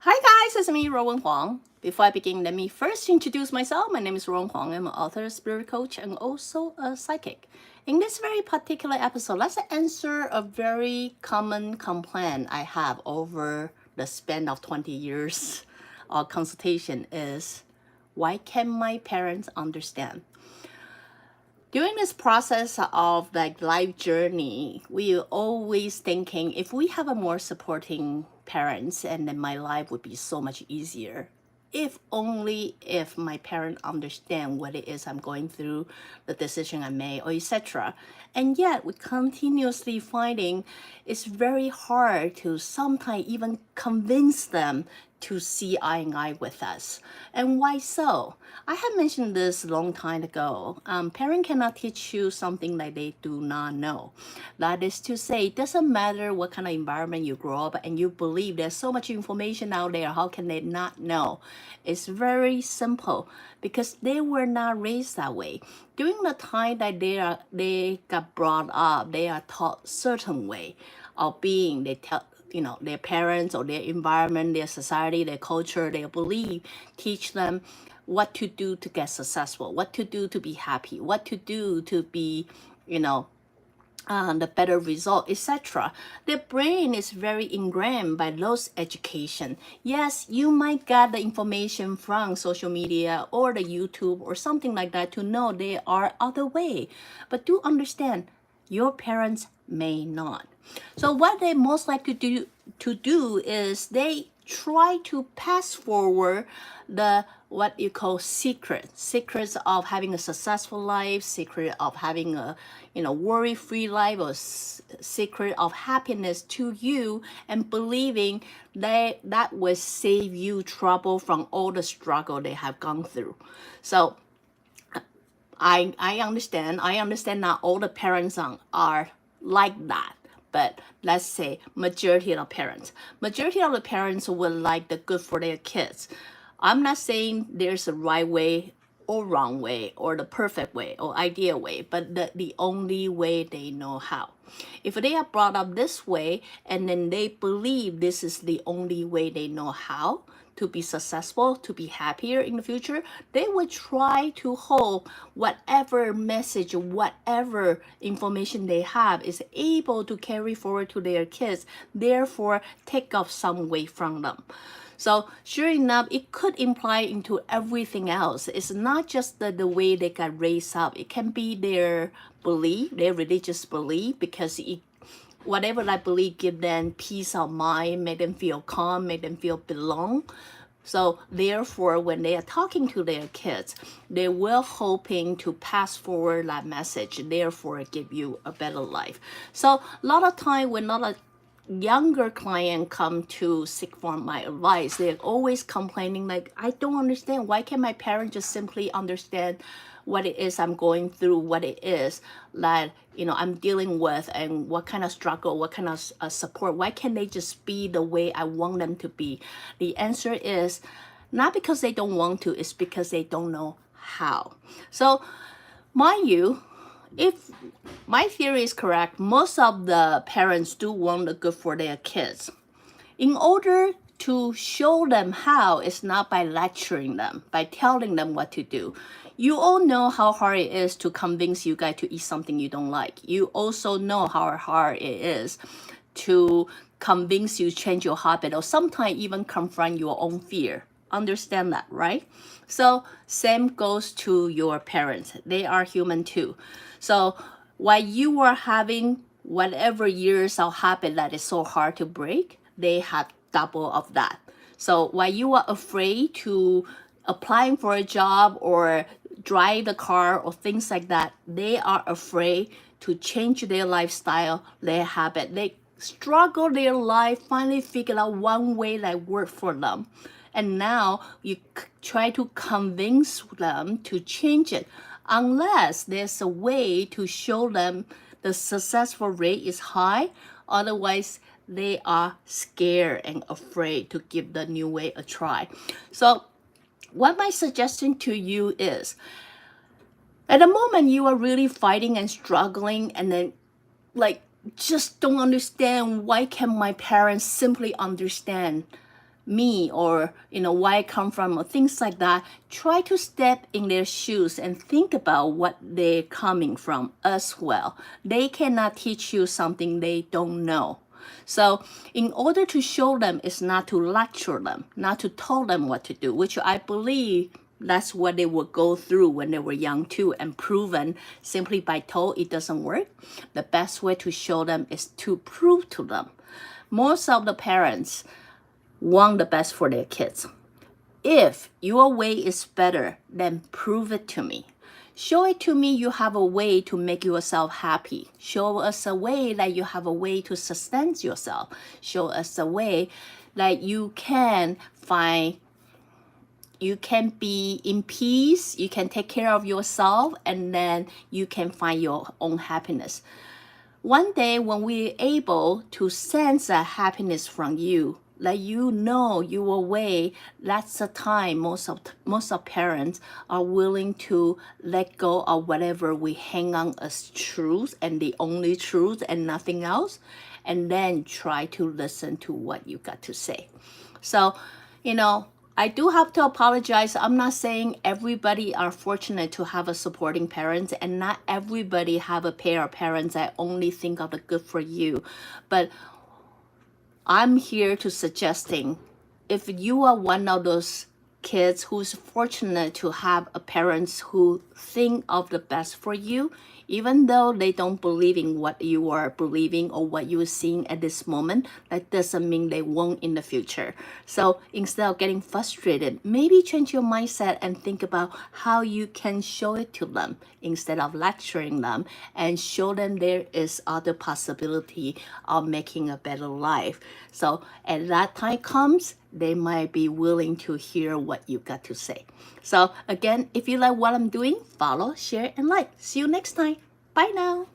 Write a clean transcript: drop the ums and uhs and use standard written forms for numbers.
Hi guys, it's me, Ruowen Huang. Before I begin, let me first introduce myself. My name is Ruowen Huang. I'm an author, spirit coach, and also a psychic. In this very particular episode, let's answer a very common complaint I have over the span of 20 years of consultation is, why can't my parents understand? During this process of life journey, we are always thinking if we have a more supporting parents, and then my life would be so much easier. If only if my parents understand what it is I'm going through, the decision I made, or etc. And yet we continuously finding it's very hard to sometimes even convince them to see eye and eye with us. And why so? I had mentioned this a long time ago. Parents cannot teach you something that they do not know. That is to say, it doesn't matter what kind of environment you grow up and you believe there's so much information out there, how can they not know? It's very simple because they were not raised that way. During the time that they got brought up, they are taught certain way of being. They tell their parents or their environment, their society, their culture, their belief, teach them what to do to get successful, what to do to be happy, what to do to be, the better result, etc. Their brain is very ingrained by those education. Yes, you might get the information from social media or the YouTube or something like that to know there are other way, but do understand your parents may not. So what they most likely to do is they try to pass forward the what you call secrets of having a successful life, secret of having a worry-free life, or secret of happiness to you, and believing that will save you trouble from all the struggle they have gone through. So I understand not all the parents are like that, but let's say majority of the parents would like the good for their kids. I'm not saying there's a right way or wrong way or the perfect way or ideal way, but the only way they know how. If they are brought up this way and then they believe this is the only way they know how to be successful, to be happier in the future, they will try to hold whatever message, whatever information they have is able to carry forward to their kids, therefore take off some way from them. So sure enough, it could imply into everything else. It's not just the way they got raised up. It can be their belief, their religious belief, because whatever that belief give them peace of mind, make them feel calm, make them feel belong. So therefore, when they are talking to their kids, they will hoping to pass forward that message, therefore give you a better life. So a lot of time when not a younger client come to seek for my advice, they're always complaining like, I don't understand. Why can't my parents just simply understand what it is I'm going through, what it is that I'm dealing with, and what kind of struggle, what kind of support? Why can't they just be the way I want them to be? The answer is not because they don't want to, it's because they don't know how. So mind you, if my theory is correct, most of the parents do want the good for their kids. In order to show them how, it's not by lecturing them, by telling them what to do. You all know how hard it is to convince you guys to eat something you don't like. You also know how hard it is to convince you to change your habit, or sometimes even confront your own fear. Understand that, right? So same goes to your parents. They are human too. So while you are having whatever years of habit that is so hard to break, they have double of that. So while you are afraid to applying for a job or drive the car or things like that, they are afraid to change their lifestyle, their habit. They struggle their life, finally figure out one way that works for them. And now you try to convince them to change it, unless there's a way to show them the successful rate is high. Otherwise, they are scared and afraid to give the new way a try. So what my suggestion to you is, at the moment you are really fighting and struggling, and then just don't understand, why can my parents simply understand me or where I come from or things like that. Try to step in their shoes and think about what they're coming from as well. They cannot teach you something they don't know. So in order to show them is not to lecture them, not to tell them what to do, which I believe that's what they would go through when they were young too, and proven simply by told it doesn't work. The best way to show them is to prove to them. Most of the parents want the best for their kids. If your way is better, then prove it to me. Show it to me you have a way to make yourself happy. Show us a way that you have a way to sustain yourself. Show us a way that you can be in peace, you can take care of yourself, and then you can find your own happiness. One day when we're able to sense that happiness from you, let you know your way, that's the time most of parents are willing to let go of whatever we hang on as truth and the only truth and nothing else, and then try to listen to what you got to say. So, I do have to apologize. I'm not saying everybody are fortunate to have a supporting parent, and not everybody have a pair of parents that only think of the good for you. But I'm here to suggesting if you are one of those kids who's fortunate to have a parents who think of the best for you, even though they don't believe in what you are believing or what you're seeing at this moment, that doesn't mean they won't in the future. So instead of getting frustrated, maybe change your mindset and think about how you can show it to them instead of lecturing them, and show them there is other possibility of making a better life. So at that time comes, they might be willing to hear what you got to say. So again, if you like what I'm doing, follow, share, and like. See you next time. Bye now.